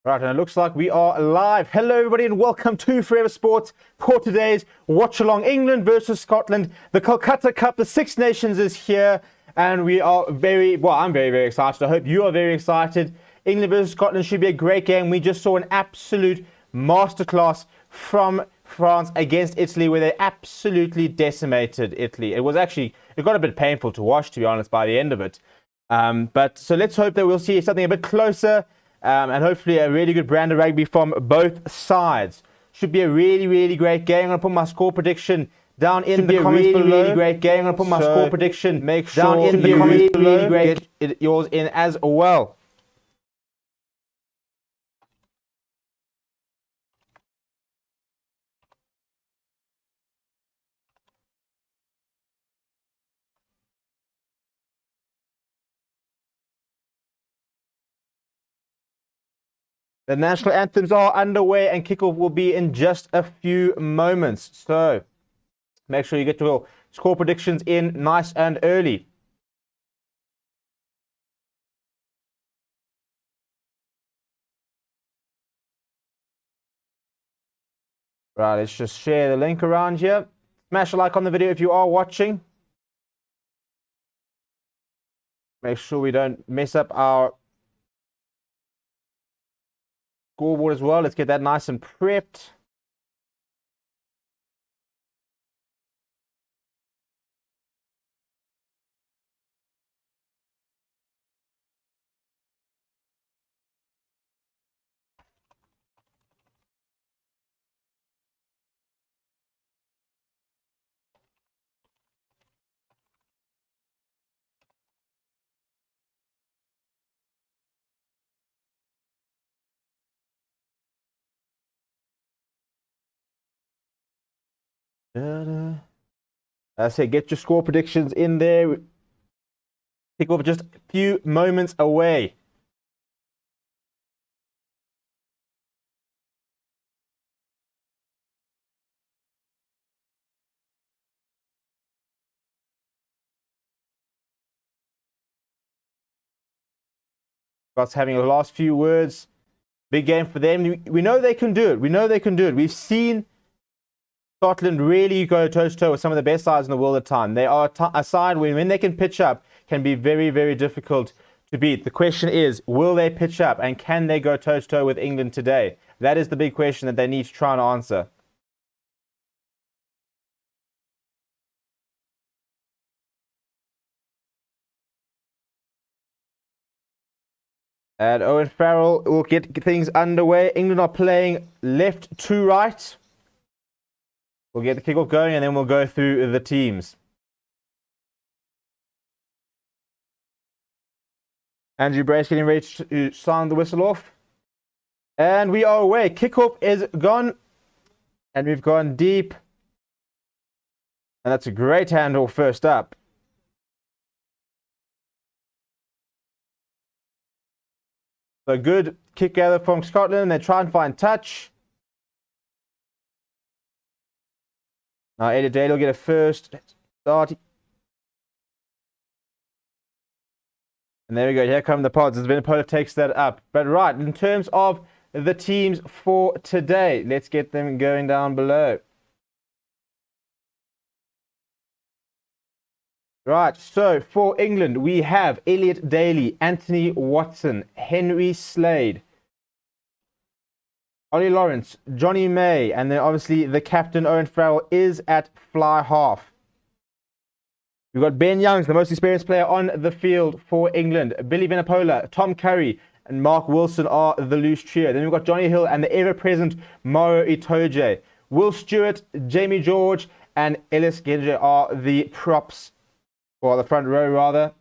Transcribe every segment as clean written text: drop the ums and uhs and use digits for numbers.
Right, and it looks like we are live. Hello, everybody, and welcome to Forever Sports for today's watch along. England versus Scotland. The Kolkata Cup, the Six Nations is here, and we are I'm very, very excited. I hope you are very excited. England versus Scotland should be a great game. We just saw an absolute masterclass from France against Italy, where they absolutely decimated Italy. It got a bit painful to watch, to be honest, by the end of it. But so let's hope that we'll see something a bit closer. And hopefully a really good brand of rugby from both sides. Should be a really, really great game. I'm going to put my score prediction down in the comments below. Really great game. I'm going to put my score prediction down in the comments below. Really great. Get yours in as well. The national anthems are underway and kickoff will be in just a few moments. So make sure you get your score predictions in nice and early. Right, let's just share the link around here. Smash a like on the video if you are watching. Make sure we don't mess up our scoreboard as well. Let's get that nice and prepped. I say get your score predictions in there. Kickoff just a few moments away. Scott's having the last few words. Big game for them. We know they can do it. We know they can do it. We've seen Scotland really go toe-to-toe with some of the best sides in the world at the time. They are a side when they can pitch up, can be very, very difficult to beat. The question is, will they pitch up and can they go toe-to-toe with England today? That is the big question that they need to try and answer. And Owen Farrell will get things underway. England are playing left to right. We'll get the kickoff going and then we'll go through the teams. Andrew Brace getting ready to sound the whistle off. And we are away. Kickoff is gone. And we've gone deep. And that's a great handle first up. So good kick gather from Scotland. They try and find touch. Now Elliot Daly will get a first start. And there we go. Here come the pods as Venipola takes that up. But right, in terms of the teams for today, let's get them going down below. Right, so for England, we have Elliot Daly, Anthony Watson, Henry Slade, Ollie Lawrence, Johnny May, and then obviously the captain, Owen Farrell, is at fly half. We've got Ben Youngs, the most experienced player on the field for England. Billy Venipola, Tom Curry, and Mark Wilson are the loose trio. Then we've got Johnny Hill and the ever-present Maro Itoje. Will Stewart, Jamie George, and Ellis Genje are the props, or the front row rather.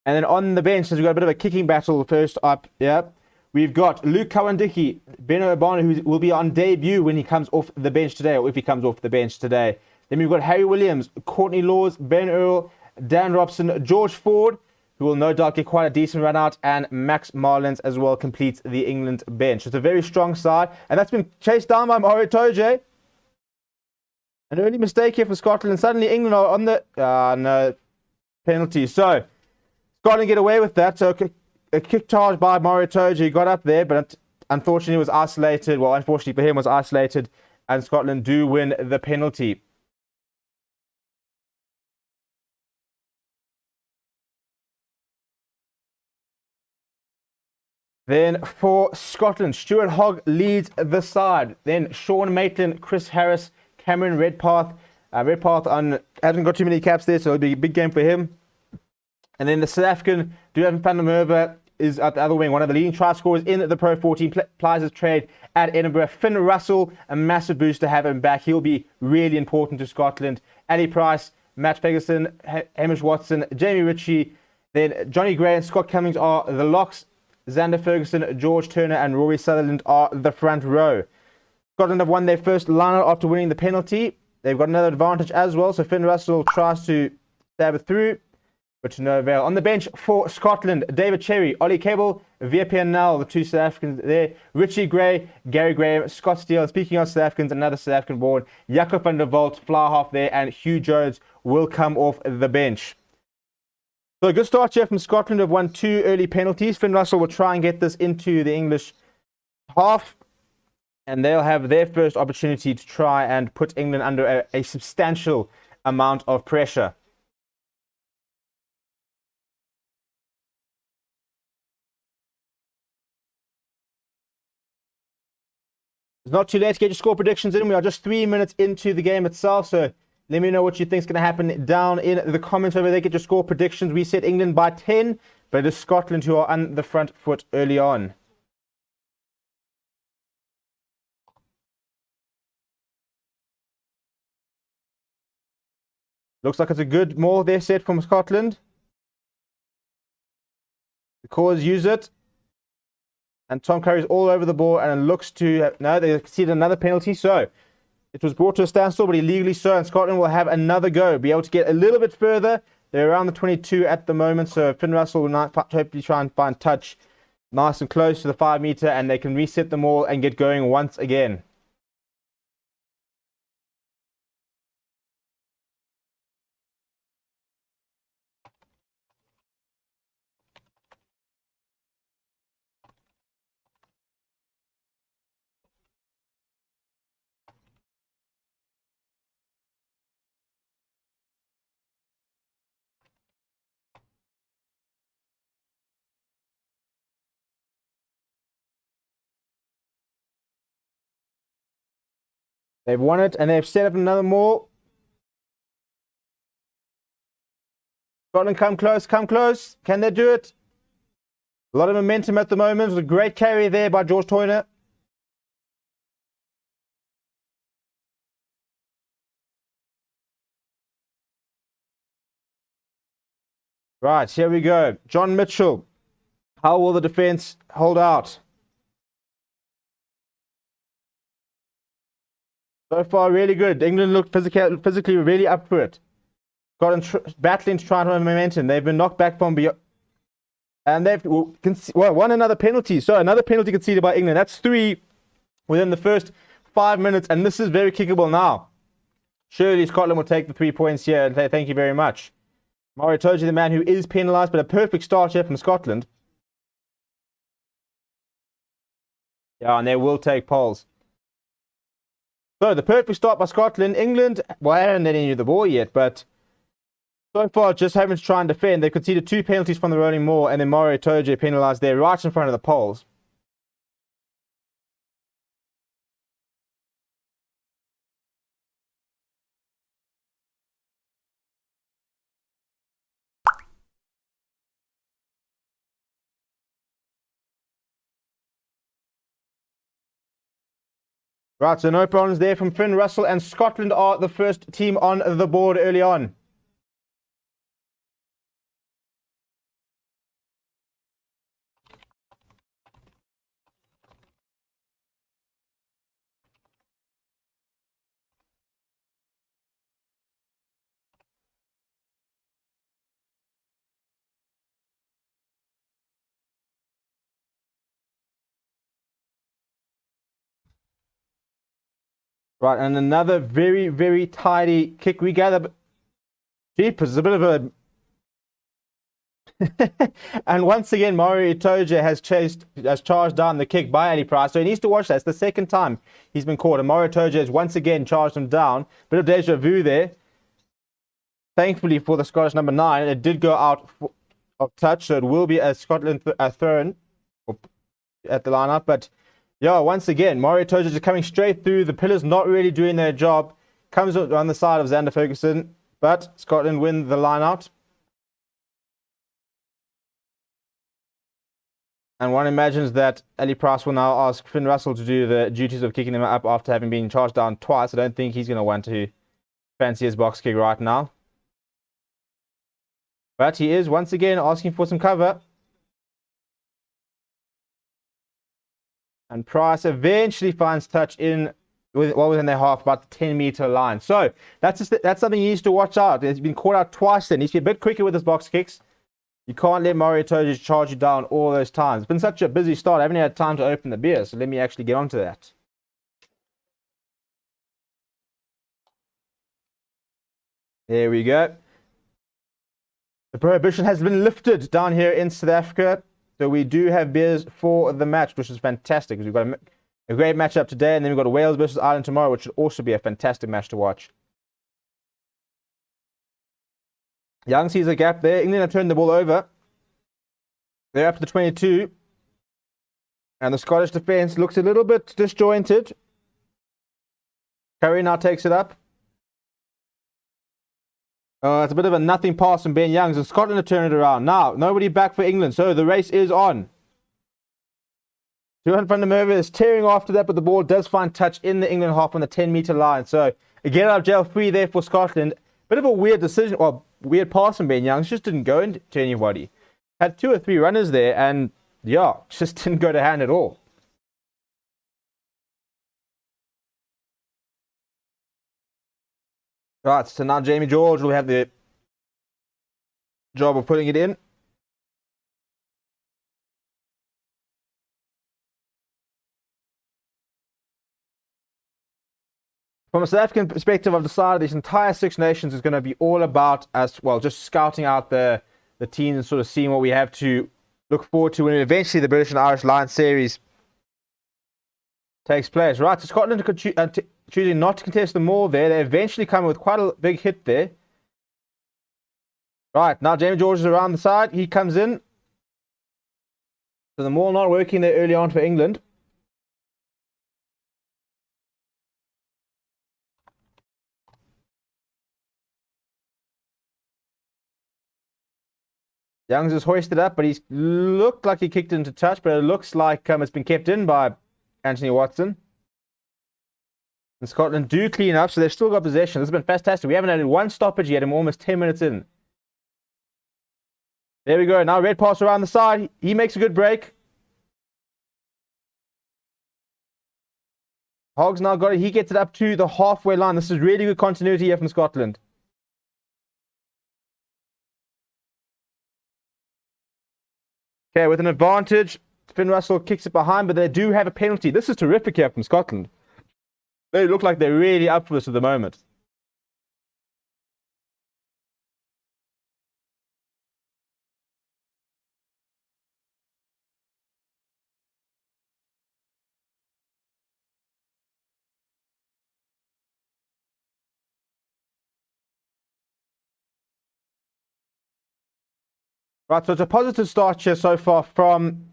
And then on the bench, we've got a bit of a kicking battle first up. Yep. We've got Luke Cowan-Dickie, Beno Obana, who will be on debut when he comes off the bench today, or if he comes off the bench today. Then we've got Harry Williams, Courtney Laws, Ben Earl, Dan Robson, George Ford, who will no doubt get quite a decent run out, and Max Marlins as well completes the England bench. It's a very strong side, and that's been chased down by Maro Itoje. An early mistake here for Scotland, and suddenly England are on the no penalty. So Scotland get away with that. So a kick charge by Maro Itoje. He got up there, but unfortunately was isolated. Well, unfortunately for him, was isolated, and Scotland do win the penalty. Then for Scotland, Stuart Hogg leads the side. Then Sean Maitland, Chris Harris, Cameron Redpath. Redpath hasn't got too many caps there, so it'll be a big game for him. And then the South African, Duvan van der Merwe, is at the other wing, one of the leading try scorers in the Pro 14, plies his trade at Edinburgh. Finn Russell, a massive boost to have him back. He'll be really important to Scotland. Ali Price, Matt Ferguson, Hamish Watson, Jamie Ritchie. Then Johnny Gray and Scott Cummings are the locks. Xander Ferguson, George Turner and Rory Sutherland are the front row. Scotland have won their first line-out after winning the penalty. They've got another advantage as well, so Finn Russell tries to stab it through, but to no avail. On the bench for Scotland, David Cherry, Ollie Cable, VPN Nell, the two South Africans there, Richie Gray, Gary Graham, Scott Steele. Speaking of South Africans, another South African born, Jakob van der Walt, fly half there, and Hugh Jones will come off the bench. So a good start here from Scotland. Have won 2 early penalties. Finn Russell will try and get this into the English half, and they'll have their first opportunity to try and put England under a substantial amount of pressure. It's not too late to get your score predictions in. We are just 3 minutes into the game itself, so let me know what you think is going to happen down in the comments over there. Get your score predictions. We said England by 10, but it is Scotland who are on the front foot early on. Looks like it's a good maul there set from Scotland. The Cores use it. And Tom Curry's all over the ball, and it looks to... No, they conceded another penalty, so... It was brought to a standstill, but illegally so, and Scotland will have another go. Be able to get a little bit further. They're around the 22 at the moment, so Finn Russell will hopefully try and find touch nice and close to the 5 meter, and they can reset them all and get going once again. They've won it, and they've set up another maul. Scotland, come close, come close. Can they do it? A lot of momentum at the moment. It was a great carry there by George Turner. Right, here we go. John Mitchell. How will the defense hold out? So far, really good. England looked physically really up for it. Scotland battling to try and run momentum. They've been knocked back from beyond. And they've won another penalty. So another penalty conceded by England. That's 3 within the first 5 minutes. And this is very kickable now. Surely Scotland will take the 3 points here and say thank you very much. Mario Toji, the man who is penalised, but a perfect start here from Scotland. Yeah, and they will take poles. So the perfect start by Scotland. England, well, I haven't had any of the ball yet, but so far just having to try and defend. They conceded 2 penalties from the rolling maul, and then Mario Toji penalised there right in front of the poles. Right, so no problems there from Finn Russell, and Scotland are the first team on the board early on. Right, and another very, very tidy kick. We gather. Jeepers, it's a bit of a... And once again, Mario Itoje has charged down the kick by Ali Price. So he needs to watch that. It's the second time he's been caught. And Mario Itoje has once again charged him down. Bit of deja vu there. Thankfully for the Scottish number 9, it did go out of touch. So it will be a Scotland thrown at the lineup. But yeah, once again, Mario Itoje just coming straight through. The pillars not really doing their job. Comes on the side of Xander Ferguson. But Scotland win the line out. And one imagines that Ali Price will now ask Finn Russell to do the duties of kicking him up after having been charged down twice. I don't think he's going to want to fancy his box kick right now. But he is once again asking for some cover. And Price eventually finds touch well within their half, about the 10-meter line. So that's something he needs to watch out. He's been caught out twice then. He needs to be a bit quicker with his box kicks. You can't let Mario Itoje charge you down all those times. It's been such a busy start. I haven't had time to open the beer, so let me actually get onto that. There we go. The prohibition has been lifted down here in South Africa. So we do have beers for the match, which is fantastic. We've got a great matchup today, and then we've got Wales versus Ireland tomorrow, which should also be a fantastic match to watch. Young sees a gap there. England have turned the ball over. They're up to the 22. And the Scottish defence looks a little bit disjointed. Curry now takes it up. It's a bit of a nothing pass from Ben Youngs, and Scotland have turned it around. Now, nobody back for England, so the race is on. 200 van der Merwe is tearing after that, but the ball does find touch in the England half on the 10-meter line. So, a get out of jail free there for Scotland. Bit of a weird decision, or weird pass from Ben Youngs. Just didn't go into anybody. Had 2 or 3 runners there, and yeah, just didn't go to hand at all. Right, so now Jamie George will have the job of putting it in. From a South African perspective, I've decided this entire Six Nations is going to be all about us, well, just scouting out the teams and sort of seeing what we have to look forward to when eventually the British and Irish Lions series takes place. Right, so Scotland choosing not to contest the maul there. They eventually come with quite a big hit there. Right, now Jamie George is around the side. He comes in. So the maul not working there early on for England. Youngs is hoisted up, but he's looked like he kicked into touch, but it looks like it's been kept in by Anthony Watson. And Scotland do clean up, so they've still got possession. This has been fantastic. We haven't had one stoppage yet, and we're almost 10 minutes in. There we go. Now red pass around the side. He makes a good break. Hogg's now got it. He gets it up to the halfway line. This is really good continuity here from Scotland. Okay, with an advantage, Finn Russell kicks it behind, but they do have a penalty. This is terrific here from Scotland. They look like they're really up for this at the moment. Right, so it's a positive start here so far from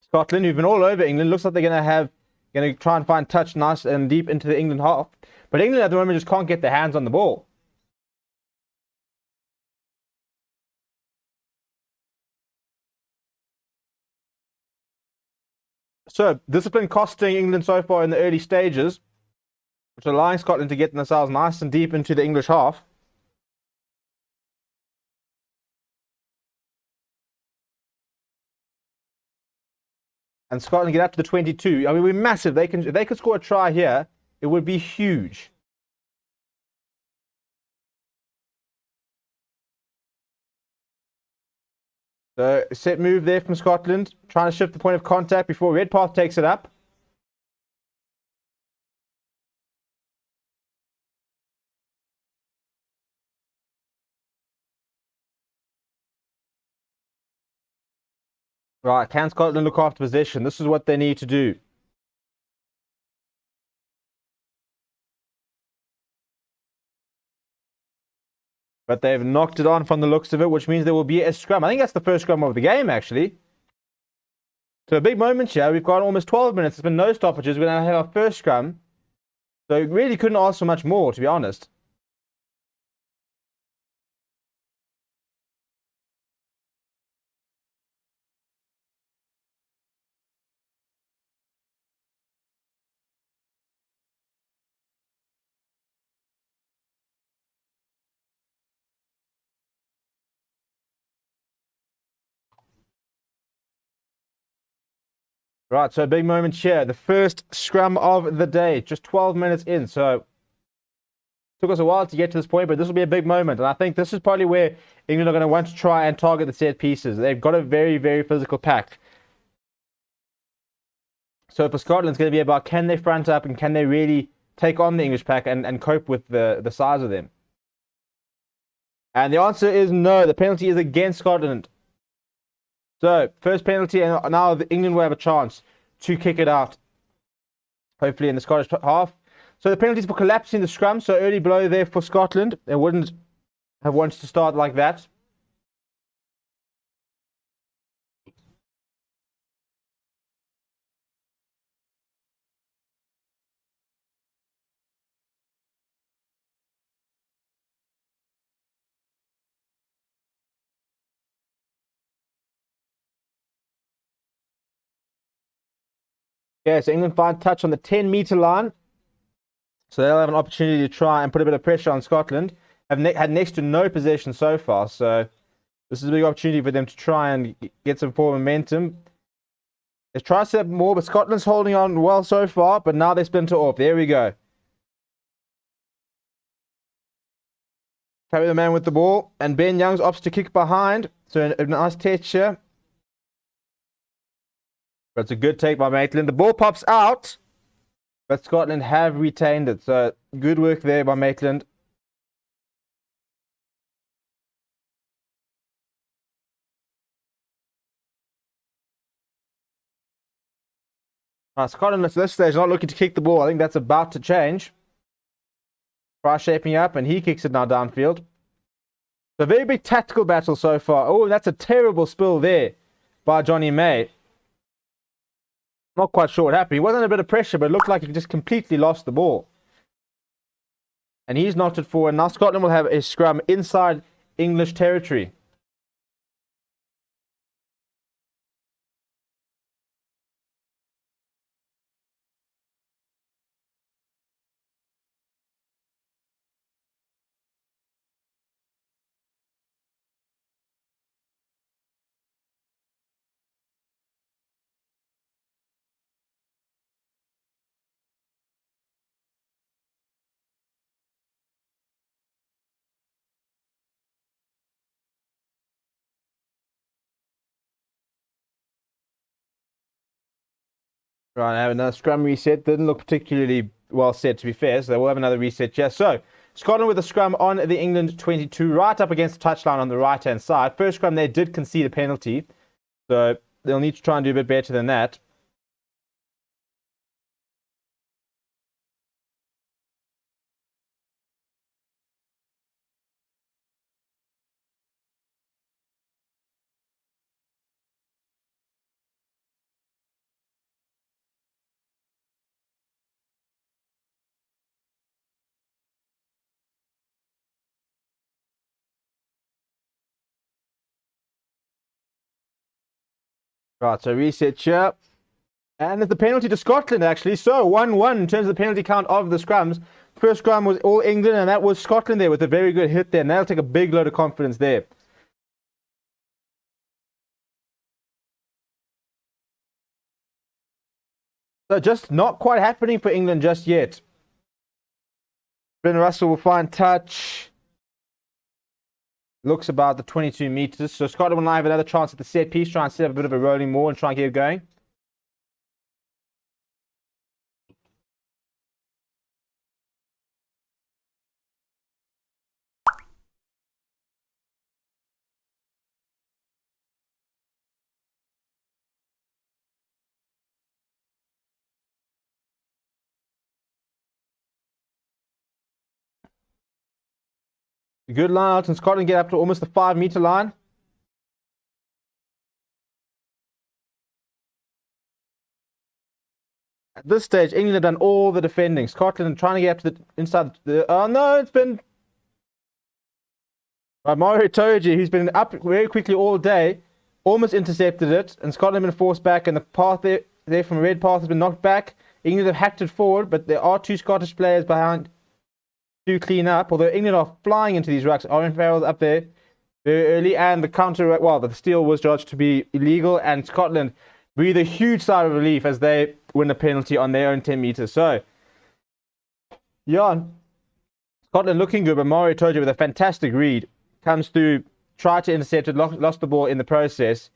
Scotland, who've been all over England. Looks like they're going to try and find touch nice and deep into the England half. But England at the moment just can't get their hands on the ball. So, discipline costing England so far in the early stages, which are allowing Scotland to get themselves nice and deep into the English half. And Scotland get up to the 22. I mean, we're massive. If they could score a try here, it would be huge. So, set move there from Scotland, trying to shift the point of contact before Redpath takes it up. Right, can Scotland look after possession? This is what they need to do. But they've knocked it on from the looks of it, which means there will be a scrum. I think that's the first scrum of the game, actually. So a big moment here. We've got almost 12 minutes. There's been no stoppages. We're going to have our first scrum. So really couldn't ask for much more, to be honest. Right, so a big moment here. The first scrum of the day. Just 12 minutes in. So took us a while to get to this point, but this will be a big moment. And I think this is probably where England are going to want to try and target the set pieces. They've got a very, very physical pack. So for Scotland, it's going to be about can they front up and can they really take on the English pack and cope with the size of them? And the answer is no. The penalty is against Scotland. So first penalty, and now England will have a chance to kick it out, hopefully in the Scottish half. So the penalties for collapsing the scrum. So early blow there for Scotland. They wouldn't have wanted to start like that. Yeah, so England find touch on the 10-meter line. So they'll have an opportunity to try and put a bit of pressure on Scotland. Have had next to no possession so far. So this is a big opportunity for them to try and get some forward momentum. Let's try to set up more, but Scotland's holding on well so far. But now they splinter off. There we go. Carry the man with the ball. And Ben Youngs opts to kick behind. So a nice touch here. But it's a good take by Maitland. The ball pops out. But Scotland have retained it. So good work there by Maitland. Scotland at this stage not looking to kick the ball. I think that's about to change. Price shaping up, and he kicks it now downfield. So very big tactical battle so far. Oh, that's a terrible spill there by Johnny May. Not quite sure what happened. He was under a bit of pressure, but it looked like he just completely lost the ball. And he's knocked it forward. Now Scotland will have a scrum inside English territory. Right, I have another scrum reset. Didn't look particularly well set, to be fair, so they will have another reset. Yeah, so Scotland with a scrum on the England 22, right up against the touchline on the right-hand side. First scrum, they did concede a penalty, so they'll need to try and do a bit better than that. Right, so reset here. And it's the penalty to Scotland, actually. So 1-1 in terms of the penalty count of the scrums. First scrum was all England, and that was Scotland there with a very good hit there. And that'll take a big load of confidence there. So just not quite happening for England just yet. Ben Russell will find touch. Looks about the 22 meters. So Scotland will now have another chance at the set piece. Try and set up a bit of a rolling more and try and get it going. Good line out, and Scotland get up to almost the 5-meter line. At this stage, England have done all the defending. Scotland trying to get up to the inside. Oh no, it's been by Mario Toji, who's been up very quickly all day, almost intercepted it, and Scotland have been forced back, and the path there from red path has been knocked back. England have hacked it forward, but there are 2 Scottish players behind to clean up. Although England are flying into these rucks. Owen Farrell's up there very early, and the counter, well, the steal was judged to be illegal, and Scotland breathe a huge sigh of relief as they win a penalty on their own 10 meters. So, yeah, Scotland looking good, but Mario Toji with a fantastic read comes through, tried to intercept it, lost the ball in the process.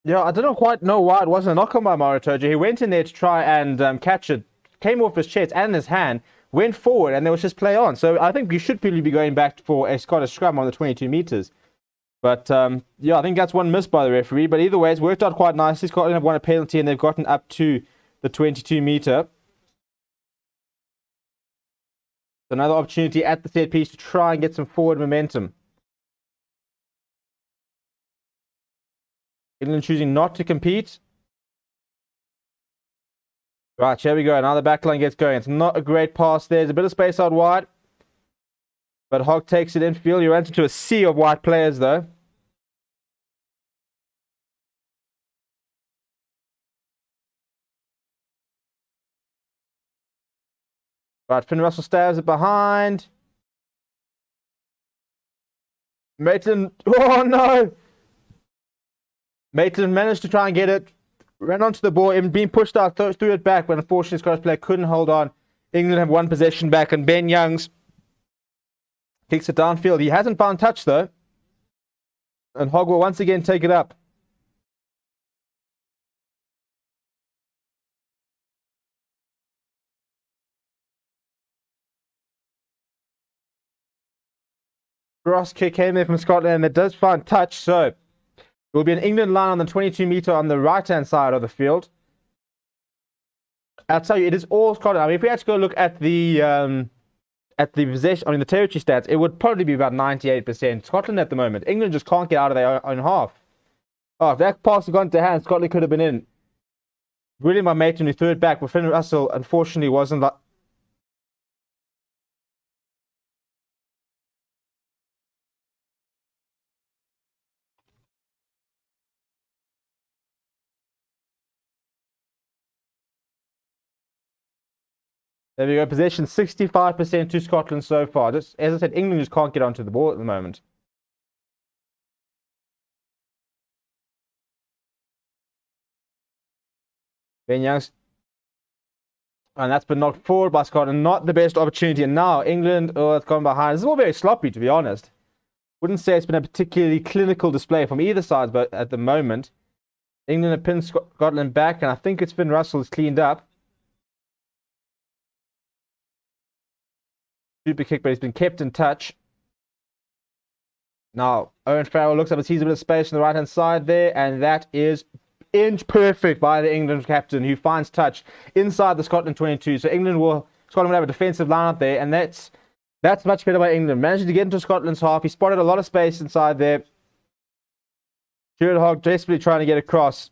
Yeah, I don't quite know why it wasn't a knock on by Mario Toji. He went in there to try and catch it, came off his chest and his hand, went forward, and there was just play on. So I think you should probably be going back for a Scottish scrum on the 22 meters. But yeah, I think that's one missed by the referee. But either way, it's worked out quite nicely. Scotland have won a penalty, and they've gotten up to the 22 meter. Another opportunity at the set piece to try and get some forward momentum. England choosing not to compete. Right, here we go. Now the backline gets going. It's not a great pass there. There's a bit of space out wide. But Hogg takes it infield. He runs into a sea of white players, though. Right, Finn Russell stabs it behind. Maitland, oh no! Maitland managed to try and get it. Ran onto the ball and being pushed out, threw it back, but unfortunately Scottish player couldn't hold on. England have one possession back, and Ben Youngs kicks it downfield. He hasn't found touch, though. And Hogg will once again take it up. Cross kick came there from Scotland, and it does find touch, so it will be an England line on the 22 meter on the right-hand side of the field. I'll tell you, it is all Scotland. I mean, if we had to go look at the possession, I mean, the territory stats, it would probably be about 98% Scotland at the moment. England just can't get out of their own half. Oh, if that pass had gone to hand, Scotland could have been in. Brilliant by Maitland, who threw it back, but Finn Russell, unfortunately, wasn't like. There we go. Possession 65% to Scotland so far. Just as I said, England just can't get onto the ball at the moment. Ben Youngs. And that's been knocked forward by Scotland. Not the best opportunity. And now England, oh, it's gone behind. This is all very sloppy, to be honest. Wouldn't say it's been a particularly clinical display from either side, but at the moment, England have pinned Scotland back, and I think it's Finn Russell has cleaned up. Super kick, but he's been kept in touch. Now, Owen Farrell looks up and sees a bit of space on the right-hand side there, and that is inch perfect by the England captain, who finds touch inside the Scotland 22. So Scotland will have a defensive line out there, and that's much better by England. Managing to get into Scotland's half. He spotted a lot of space inside there. Stuart Hogg desperately trying to get across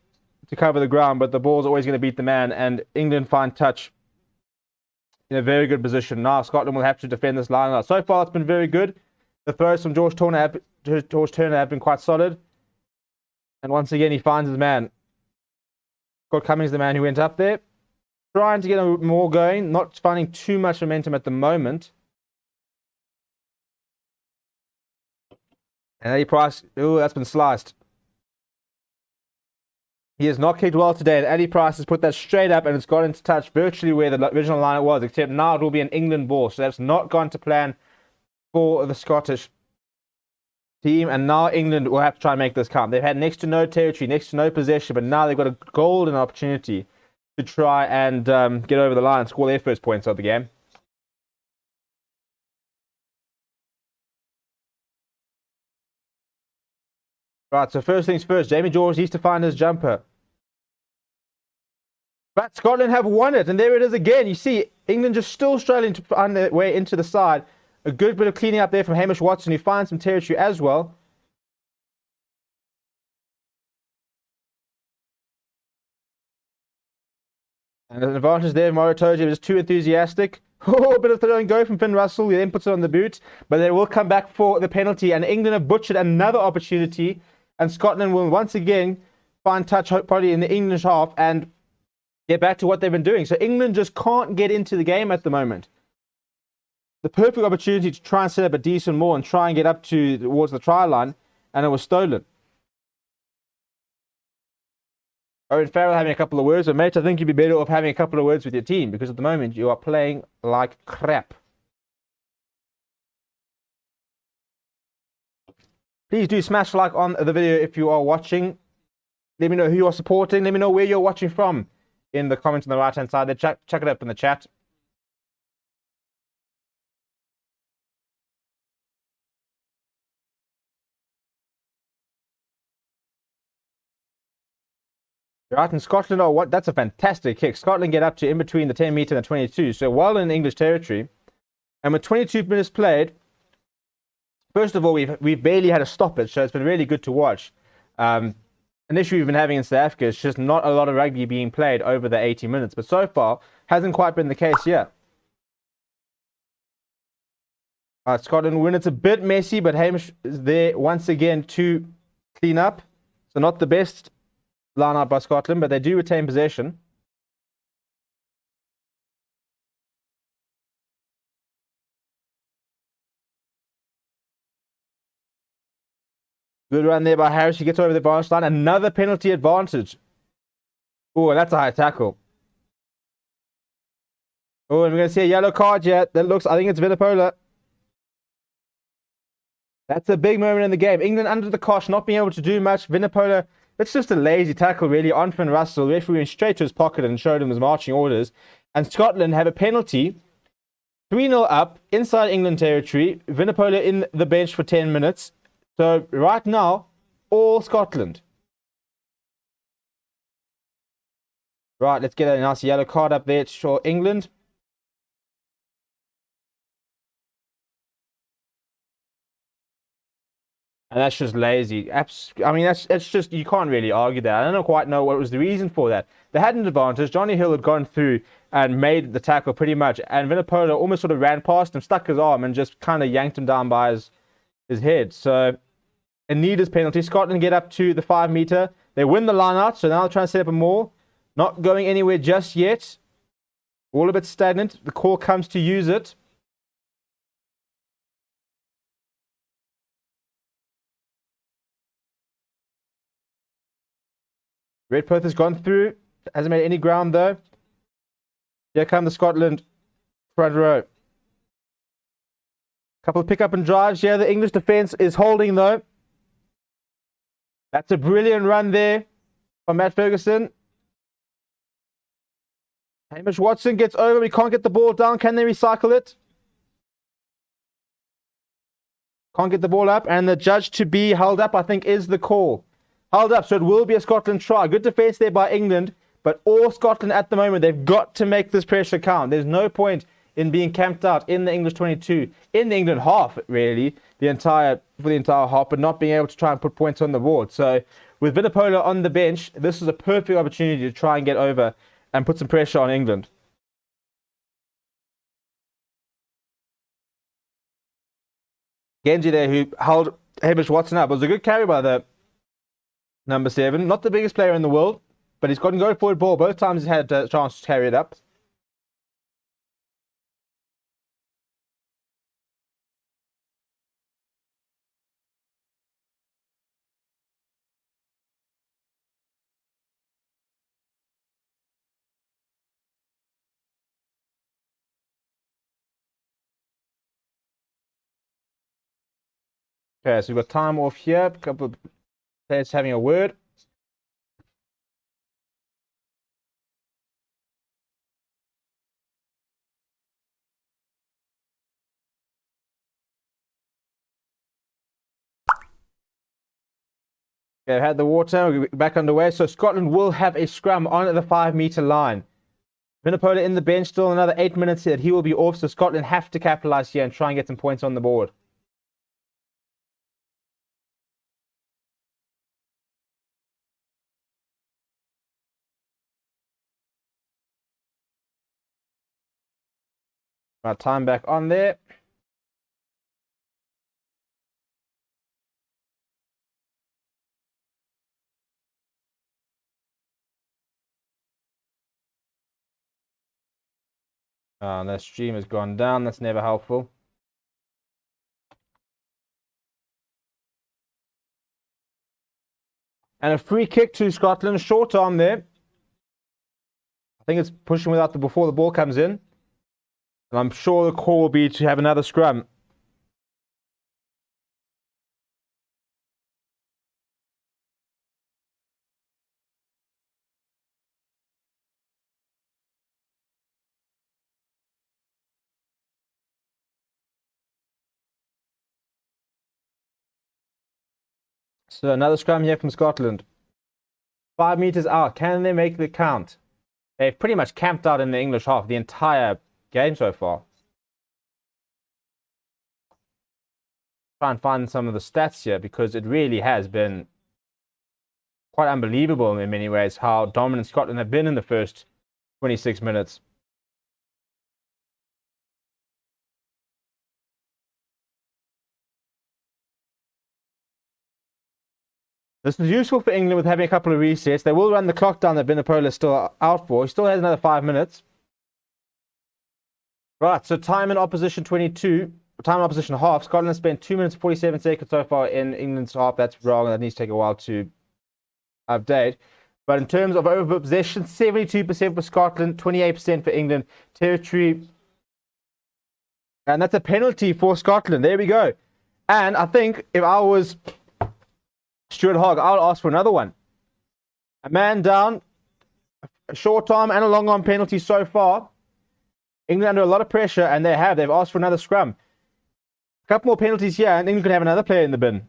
to cover the ground, but the ball's always going to beat the man, and England find touch in a very good position. Now Scotland will have to defend this line. So far, it's been very good. The throws from George Turner have been quite solid. And once again, he finds his man. Scott Cummings, the man who went up there. Trying to get more going. Not finding too much momentum at the moment. And Eddie Price, oh, that's been sliced. He has not kicked well today, and Eddie Price has put that straight up, and it's got into touch virtually where the original line was, except now it will be an England ball. So that's not gone to plan for the Scottish team, and now England will have to try and make this count. They've had next to no territory, next to no possession, but now they've got a golden opportunity to try and get over the line and score their first points of the game. Right, so first things first, Jamie George needs to find his jumper. But Scotland have won it, and there it is again. You see, England just still struggling to find their way into the side. A good bit of cleaning up there from Hamish Watson, who finds some territory as well. And an advantage there, Morotoji was too enthusiastic. Oh, a bit of throw and go from Finn Russell. He then puts it on the boot, but they will come back for the penalty. And England have butchered another opportunity, and Scotland will once again find touch, probably in the English half, and get back to what they've been doing. So England just can't get into the game at the moment. The perfect opportunity to try and set up a decent maul and try and get up towards the try line, and it was stolen. Owen Farrell having a couple of words, but mate, I think you'd be better off having a couple of words with your team, because at the moment you are playing like crap. Please do smash like on the video if you are watching. Let me know who you are supporting. Let me know where you're watching from in the comments on the right hand side there. Check it up in the chat. Right, and Scotland, that's a fantastic kick. Scotland get up to in between the 10 meter and the 22, so well in English territory. And with 22 minutes played, first of all, we've barely had a stoppage, so it's been really good to watch. An issue we've been having in South Africa is just not a lot of rugby being played over the 80 minutes, but so far hasn't quite been the case yet. Scotland win. It's a bit messy, but Hamish is there once again to clean up. So not the best line out by Scotland, but they do retain possession. Good run there by Harris. He gets over the advantage line. Another penalty advantage. Oh, and that's a high tackle. Oh, and we're going to see a yellow card yet. That looks, I think it's Vinipola. That's a big moment in the game. England under the cosh, not being able to do much. Vinipola, it's just a lazy tackle, really, on Finn Russell. The referee went straight to his pocket and showed him his marching orders. And Scotland have a penalty. 3-0 up, inside England territory. Vinipola in the bench for 10 minutes. So, right now, all Scotland. Right, let's get a nice yellow card up there to show England. And that's just lazy. I mean, that's just, you can't really argue that. I don't quite know what was the reason for that. They had an advantage. Johnny Hill had gone through and made the tackle pretty much. And Vinipola almost sort of ran past him, stuck his arm, and just kind of yanked him down by his head. So, a needless penalty. Scotland get up to the 5 meter. They win the line out. So now they're trying to set up a maul. Not going anywhere just yet. All a bit stagnant. The call comes to use it. Redperth has gone through. Hasn't made any ground though. Here come the Scotland front row. Couple of pick up and drives here. The English defence is holding though. That's a brilliant run there from Matt Ferguson. Hamish Watson gets over. We can't get the ball down. Can they recycle it? Can't get the ball up. And the judge to be held up, I think, is the call. Held up, so it will be a Scotland try. Good defence there by England. But all Scotland at the moment, they've got to make this pressure count. There's no point in being camped out in the English 22, in the England half, really, for the entire half, but not being able to try and put points on the board. So with Vinipola on the bench, this is a perfect opportunity to try and get over and put some pressure on England. Genji there, who held Hamish Watson up. It was a good carry by the number 7. Not the biggest player in the world, but he's got a go forward ball. Both times he's had a chance to carry it up. Okay, so we've got time off here. A couple of players having a word. They've had the water. We're back underway. So Scotland will have a scrum on the 5-meter line. Vunipola in the bench, still another 8 minutes here. He will be off, so Scotland have to capitalize here and try and get some points on the board. Right, time back on there. The stream has gone down. That's never helpful. And a free kick to Scotland. Short arm there. I think it's pushing without before the ball comes in. And I'm sure the call will be to have another scrum. So another scrum here from Scotland. 5 meters out. Can they make the count? They've pretty much camped out in the English half the entire game so far. Try and find some of the stats here because it really has been quite unbelievable in many ways how dominant Scotland have been in the first 26 minutes. This is useful for England with having a couple of resets. They will run the clock down that Vunipola is still out for. He still has another 5 minutes. Right, so time in opposition 22. Time in opposition half. Scotland spent 2 minutes 47 seconds so far in England's half. That's wrong. That needs to take a while to update. But in terms of over possession, 72% for Scotland, 28% for England. Territory. And that's a penalty for Scotland. There we go. And I think if I was Stuart Hogg, I would ask for another one. A man down, a short arm and a long arm penalty so far. England under a lot of pressure, and they've asked for another scrum. A couple more penalties here, and England could have another player in the bin.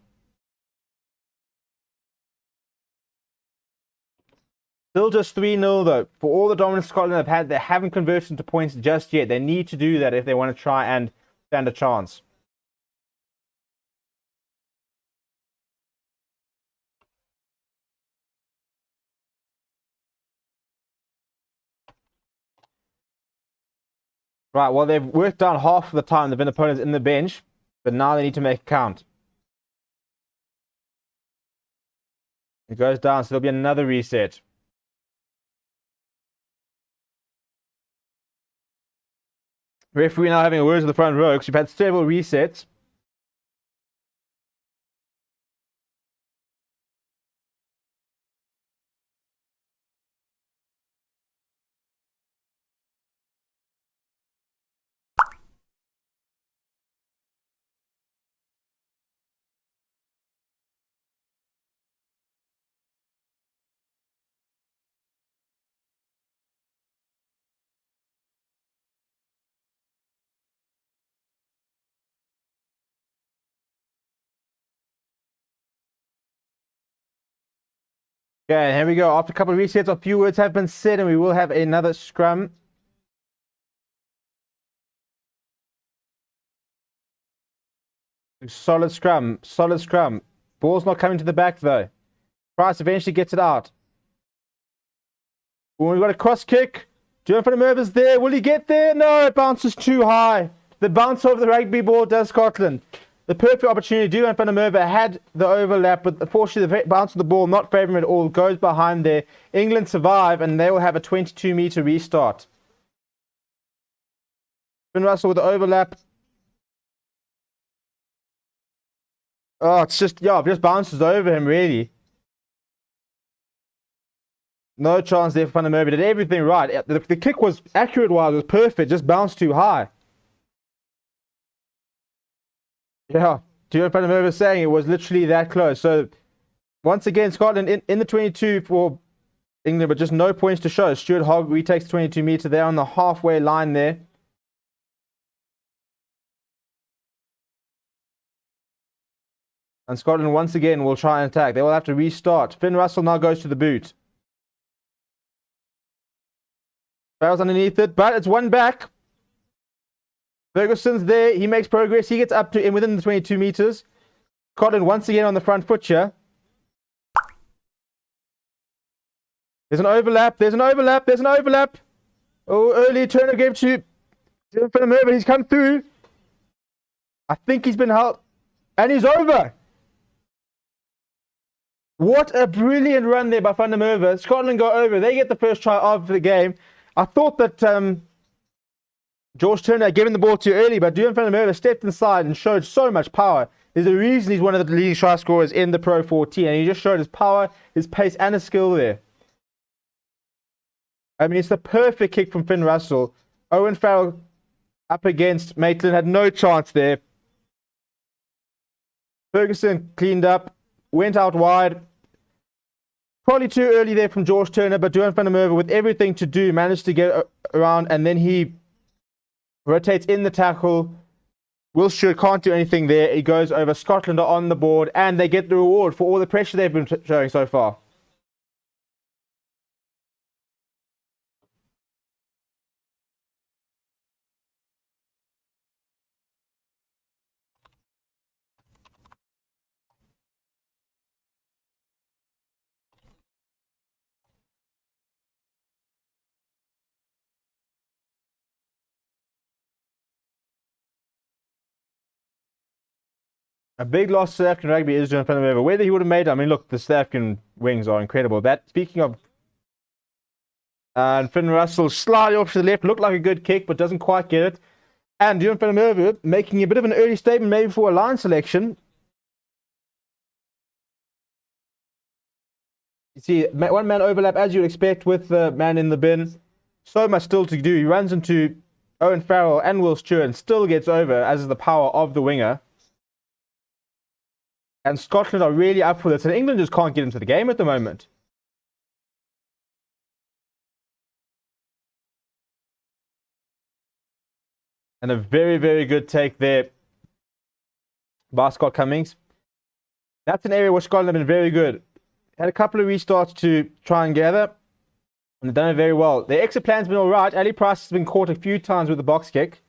Still just 3-0 though. For all the dominance Scotland have had, they haven't converted into points just yet. They need to do that if they want to try and stand a chance. Right, well, they've worked down half of the time the Vunipola is in the bench, but now they need to make it count. It goes down, so there'll be another reset. Referee now having a word to the front row because we've had several resets. Okay, here we go. After a couple of resets, a few words have been said, and we will have another scrum. Solid scrum. Solid scrum. Ball's not coming to the back, though. Price eventually gets it out. Oh, we've got a cross kick. Joe van der Merwe's there. Will he get there? No, it bounces too high. The bounce over the rugby ball does Scotland. The perfect opportunity. Duran van der Merwe had the overlap, but unfortunately the bounce of the ball not favouring at all. Goes behind there. England survive, and they will have a 22-metre restart. Finn Russell with the overlap. Oh, it's just, yeah, it just bounces over him, really. No chance there for Van der Merwe. Did everything right. The kick was accurate-wise. It was perfect. Just bounced too high. Yeah, Duran van der Merwe was saying it was literally that close. So, once again, Scotland in the 22 for England, but just no points to show. Stuart Hogg retakes the 22-metre there on the halfway line there. And Scotland once again will try and attack. They will have to restart. Finn Russell now goes to the boot. Farrell's underneath it, but it's one back. Ferguson's there. He makes progress. He gets up to within the 22 meters. Scotland once again on the front foot here. There's an overlap. There's an overlap. There's an overlap. Oh, early Turner gave to Van der Merwe. He's come through. I think he's been held. And he's over. What a brilliant run there by Van der Merwe. Scotland go over. They get the first try of the game. I thought that George Turner had given the ball too early, but Van der Merwe stepped inside and showed so much power. There's a reason he's one of the leading try scorers in the Pro 14, and he just showed his power, his pace, and his skill there. I mean, it's the perfect kick from Finn Russell. Owen Farrell up against Maitland, had no chance there. Ferguson cleaned up, went out wide. Probably too early there from George Turner, but Van der Merwe, with everything to do, managed to get around, and then he rotates in the tackle. Will Stewart can't do anything there. He goes over. Scotland are on the board, and they get the reward for all the pressure they've been showing so far. A big loss to South African rugby is Van der Merwe. Whether he would have made it, I mean, look, the South African wings are incredible. That, speaking of, and Finn Russell slightly off to the left, looked like a good kick, but doesn't quite get it. And Van der Merwe making a bit of an early statement, maybe for a line selection. You see, one man overlap, as you'd expect, with the man in the bin. So much still to do. He runs into Owen Farrell and Will Stewart and still gets over, as is the power of the winger. And Scotland are really up for this, and England just can't get into the game at the moment. And a very, very good take there by Scott Cummings. That's an area where Scotland have been very good. Had a couple of restarts to try and gather, and they've done it very well. Their exit plan's been all right. Ali Price has been caught a few times with the box kick.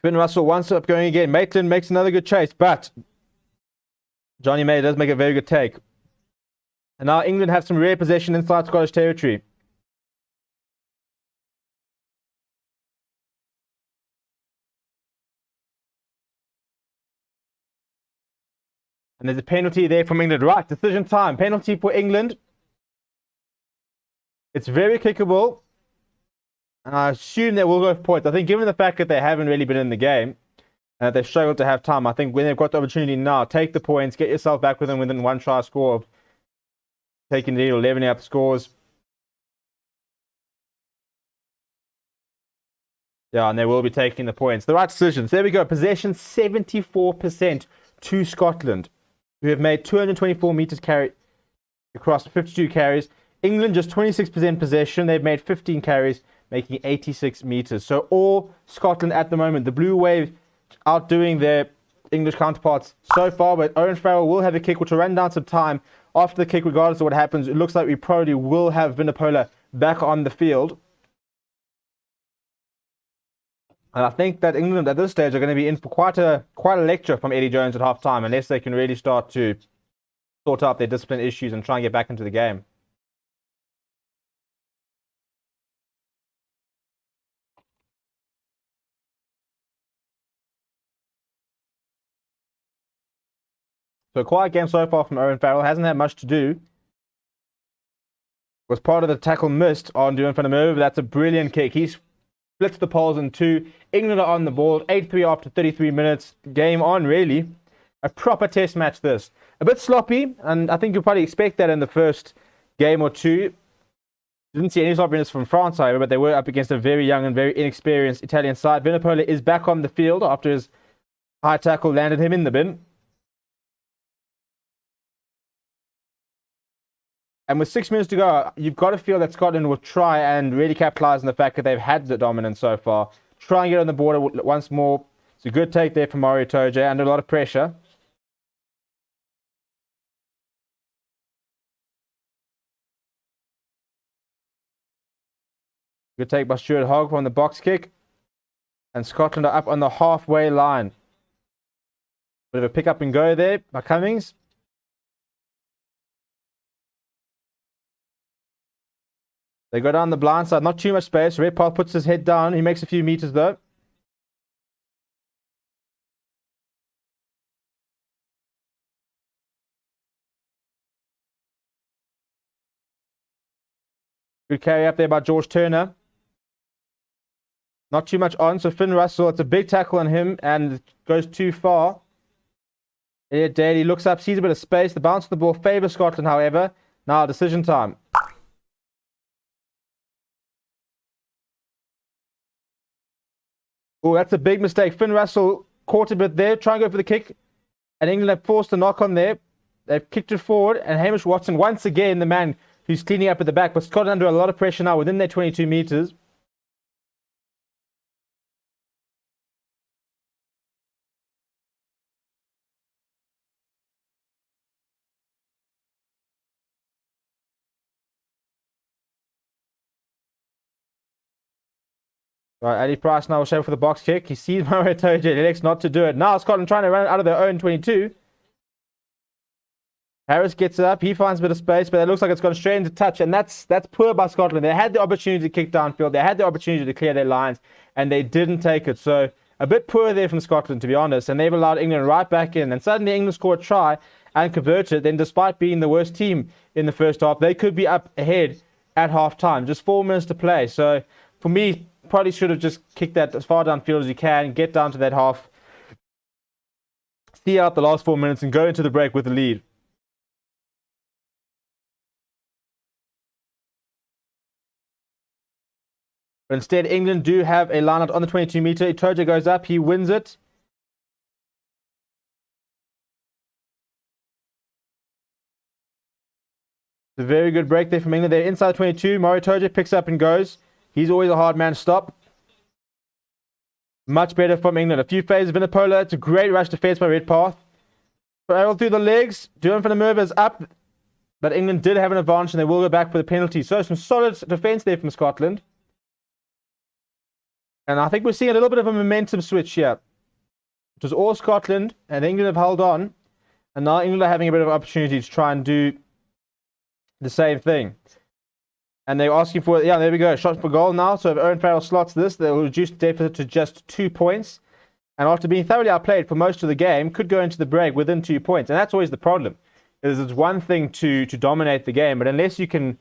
Finn Russell once up going again. Maitland makes another good chase, but Johnny May does make a very good take. And now England have some rare possession inside Scottish territory. And there's a penalty there from England. Right, decision time. Penalty for England. It's very kickable. And I assume they will go for points. I think given the fact that they haven't really been in the game, and that they've struggled to have time, I think when they've got the opportunity now, take the points, get yourself back within one try score of taking the lead or leveling up scores. Yeah, and they will be taking the points. The right decisions. There we go. Possession 74% to Scotland, who have made 224 meters carry across 52 carries. England just 26% possession. They've made 15 carries, making 86 meters. So all Scotland at the moment. The Blue Wave outdoing their English counterparts so far, but Owen Farrell will have a kick, which will run down some time. After the kick, regardless of what happens, it looks like we probably will have Vunipola back on the field. And I think that England at this stage are going to be in for quite a lecture from Eddie Jones at half-time, unless they can really start to sort out their discipline issues and try and get back into the game. So a quiet game so far from Owen Farrell. Hasn't had much to do. Was part of the tackle missed on Van der Merwe. That's a brilliant kick. He splits the poles in two. England are on the ball. 8-3 after 33 minutes. Game on, really. A proper test match this. A bit sloppy, and I think you'll probably expect that in the first game or two. Didn't see any sloppiness from France, however, but they were up against a very young and very inexperienced Italian side. Vunipola is back on the field after his high tackle landed him in the bin. And with 6 minutes to go, you've got to feel that Scotland will try and really capitalise on the fact that they've had the dominance so far. Try and get on the board once more. So a good take there from Mario Toje under a lot of pressure. Good take by Stuart Hogg from the box kick. And Scotland are up on the halfway line. Bit of a pick up and go there by Cummings. They go down the blind side, not too much space. Redpath puts his head down. He makes a few meters though. Good carry up there by George Turner. Not too much on, so Finn Russell, it's a big tackle on him and goes too far. Elliot Daly looks up, sees a bit of space. The bounce of the ball favors Scotland, however. Now decision time. Oh, that's a big mistake. Finn Russell caught a bit there, trying to go for the kick. And England have forced a knock on there. They've kicked it forward. And Hamish Watson, once again, the man who's cleaning up at the back. But Scotland under a lot of pressure now within their 22 meters. Right, Ali Price now will show for the box kick. He sees Mario Toje, elects not to do it. Now Scotland trying to run it out of their own 22. Harris gets it up. He finds a bit of space, but it looks like it's gone straight into touch, and that's poor by Scotland. They had the opportunity to kick downfield. They had the opportunity to clear their lines, and they didn't take it. So a bit poor there from Scotland, to be honest, and they've allowed England right back in. And suddenly England score a try and convert it. Then despite being the worst team in the first half, they could be up ahead at half-time. Just 4 minutes to play. So for me, probably should have just kicked that as far downfield as you can, get down to that half, see out the last 4 minutes, and go into the break with the lead. But instead, England do have a line out on the 22-meter. Toje goes up. He wins it. It's a very good break there from England. They're inside 22. Mario Toje picks up and goes. He's always a hard man to stop. Much better from England. A few phases of Vinipola. It's a great rush defense by Redpath. Farrell through the legs. Doing for the move is up. But England did have an advantage and they will go back for the penalty. So some solid defense there from Scotland. And I think we're seeing a little bit of a momentum switch here. It was all Scotland and England have held on. And now England are having a bit of an opportunity to try and do the same thing. And they're asking for, yeah, there we go, shot for goal now. So if Owen Farrell slots this, they'll reduce the deficit to just 2 points. And after being thoroughly outplayed for most of the game, could go into the break within 2 points. And that's always the problem. Is it's one thing to dominate the game, but unless you can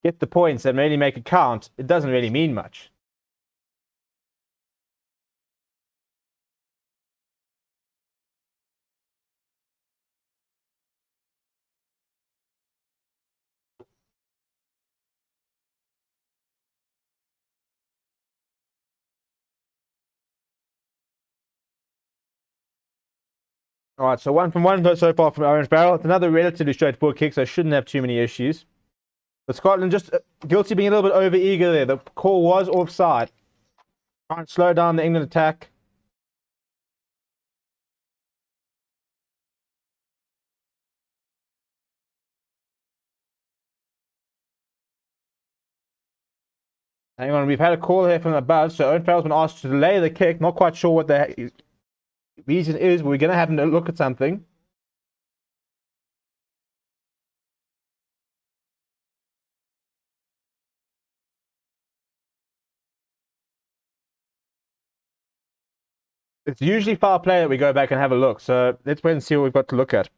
get the points and really make it count, it doesn't really mean much. All right, so 1 from 1 so far from Owen Farrell. It's another relatively straightforward kick, so shouldn't have too many issues. But Scotland just guilty of being a little bit over-eager there. The call was offside. Trying to slow down the England attack. Hang on, we've had a call here from above, so Owen Farrell's been asked to delay the kick. Not quite sure what the reason is, but we're going to have a look at something. It's usually foul play that we go back and have a look, so let's wait and see what we've got to look at.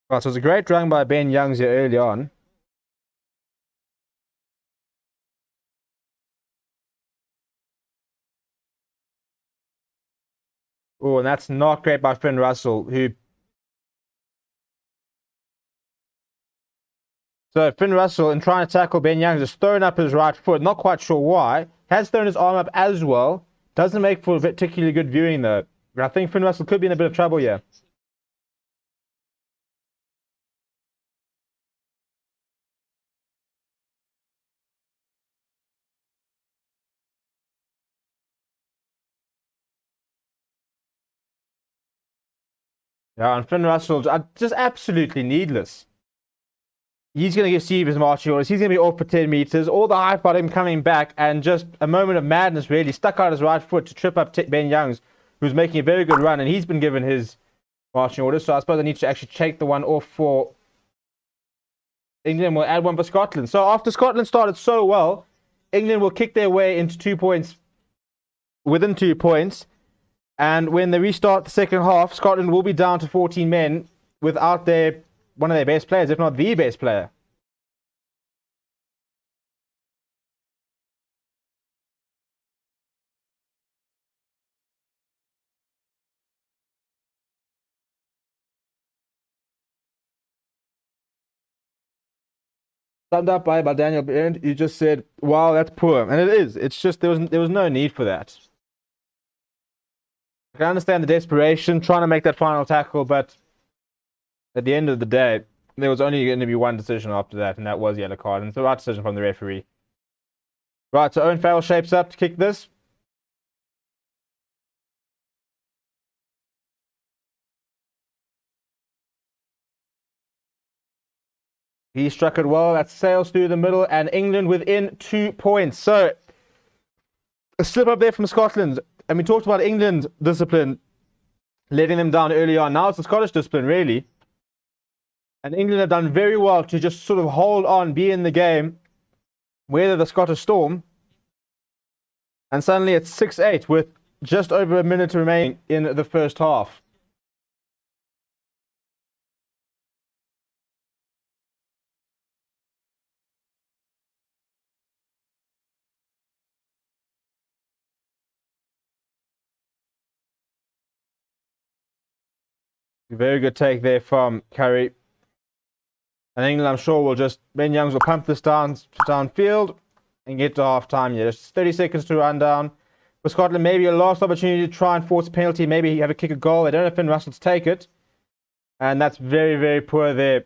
Right, so it's a great run by Ben Youngs here early on. Oh, and that's not great by Finn Russell, who... So Finn Russell, in trying to tackle Ben Youngs, has thrown up his right foot. Not quite sure why. Has thrown his arm up as well. Doesn't make for particularly good viewing, though. But I think Finn Russell could be in a bit of trouble here. Yeah, and Finn Russell, just absolutely needless. He's going to receive his marching orders. He's going to be off for 10 meters. All the hype about him coming back, and just a moment of madness, really. Stuck out his right foot to trip up Ben Youngs, who's making a very good run, and he's been given his marching orders. So I suppose I need to actually take the one off for England. Will add one for Scotland. So after Scotland started so well, England will kick their way into 2 points, within 2 points. And when they restart the second half, Scotland will be down to 14 men without one of their best players, if not the best player. Summed up by Daniel Bent, you just said, "Wow, that's poor," and it is. It's just there was no need for that. I can understand the desperation trying to make that final tackle, but at the end of the day, there was only going to be one decision after that, and that was yellow card, and it's the right decision from the referee. Right, so Owen Farrell shapes up to kick this. He struck it well. That sails through the middle, and England within 2 points. So a slip up there from Scotland. And we talked about England's discipline, letting them down early on. Now it's the Scottish discipline, really. And England have done very well to just sort of hold on, be in the game, weather the Scottish storm. And suddenly it's 6-8 with just over a minute remaining in the first half. Very good take there from Curry. And England, I'm sure, will just, Ben Youngs will pump this downfield and get to half time. Yeah, just 30 seconds to run down. For Scotland, maybe a last opportunity to try and force a penalty. Maybe have a kick a goal. They don't have Finn Russell to take it. And that's very, very poor there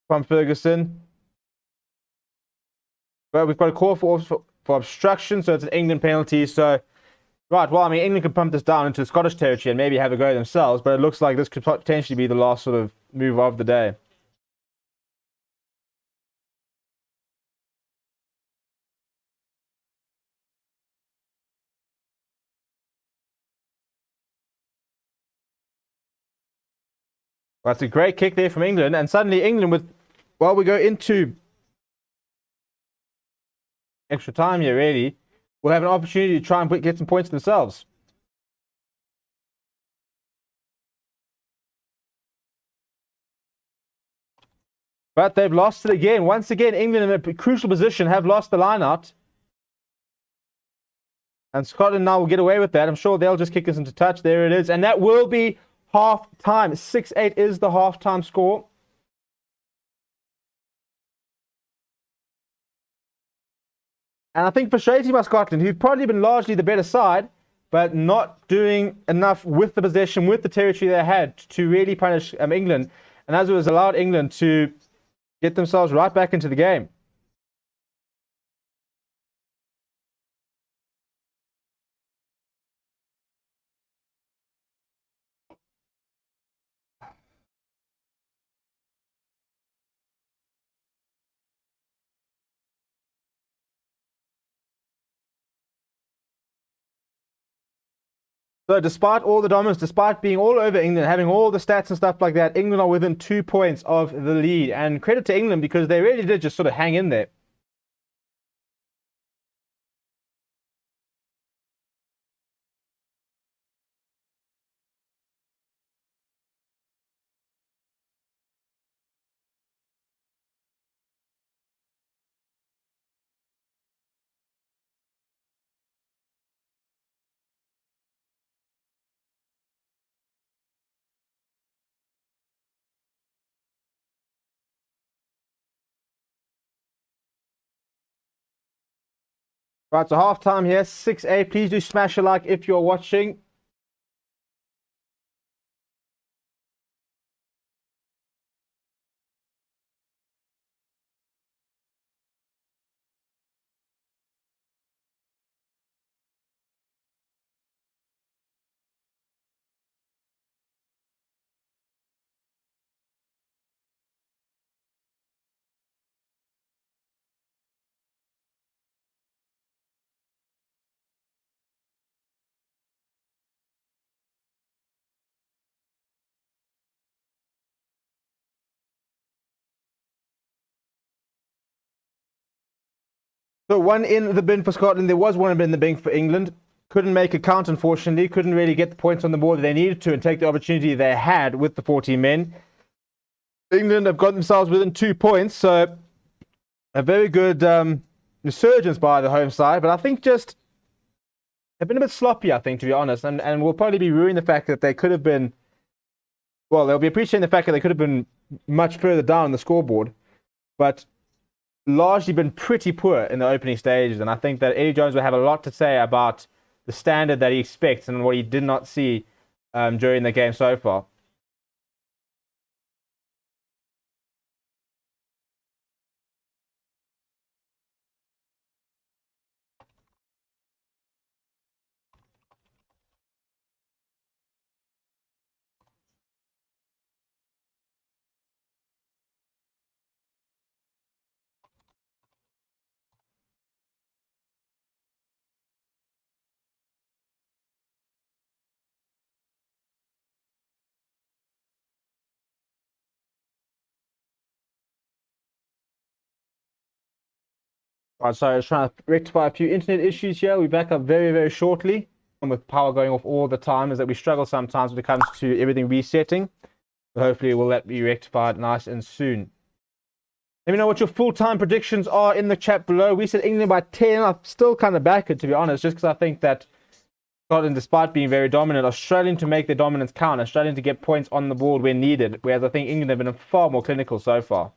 from Ferguson. But we've got a call for obstruction, so it's an England penalty. So, right, well, I mean, England could pump this down into Scottish territory and maybe have a go themselves. But it looks like this could potentially be the last sort of move of the day. Well, that's a great kick there from England. And suddenly England we go into extra time here, really, will have an opportunity to try and get some points themselves. But they've lost it again. Once again, England in a crucial position have lost the line out. And Scotland now will get away with that. I'm sure they'll just kick this into touch. There it is. And that will be half time. 6-8 is the half-time score. And I think frustrating by Scotland, who've probably been largely the better side, but not doing enough with the possession, with the territory they had to really punish England. And as it was allowed England to get themselves right back into the game. So despite all the dominance, despite being all over England, having all the stats and stuff like that, England are within 2 points of the lead. And credit to England because they really did just sort of hang in there. Right, so half time here, 6-8. Please do smash a like if you're watching. So one in the bin for Scotland. There was one in the bin for England. Couldn't make a count, unfortunately. Couldn't really get the points on the board that they needed to and take the opportunity they had with the 14 men. England have got themselves within 2 points, so a very good resurgence by the home side. But I think just they've been a bit sloppy, I think, to be honest, and will probably be ruining the fact that they could have been. Well, they'll be appreciating the fact that they could have been much further down on the scoreboard, but largely been pretty poor in the opening stages. And I think that Eddie Jones will have a lot to say about the standard that he expects and what he did not see during the game so far. Right, so I was trying to rectify a few internet issues here. We'll be back up very, very shortly. And with power going off all the time is that we struggle sometimes when it comes to everything resetting. But hopefully we'll let be rectified nice and soon. Let me know what your full-time predictions are in the chat below. We said England by 10. I'm still kind of back it, to be honest, just because I think that Scotland, despite being very dominant, are struggling to make their dominance count and struggling to get points on the board when needed, whereas I think England have been far more clinical so far.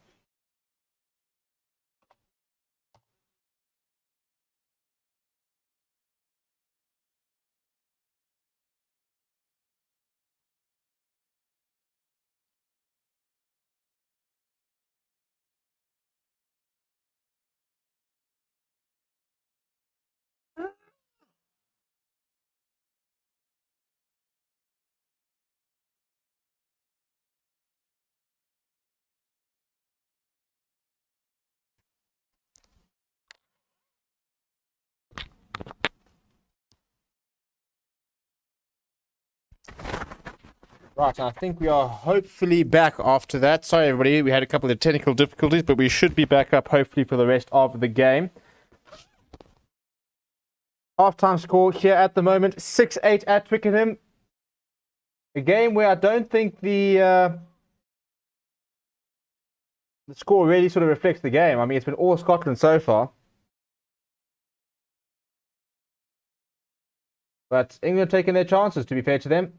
Right, I think we are hopefully back after that. Sorry, everybody, we had a couple of technical difficulties, but we should be back up hopefully for the rest of the game. Half-time score here at the moment, 6-8 at Twickenham. A game where I don't think the score really sort of reflects the game. I mean, it's been all Scotland so far. But England taking their chances, to be fair to them.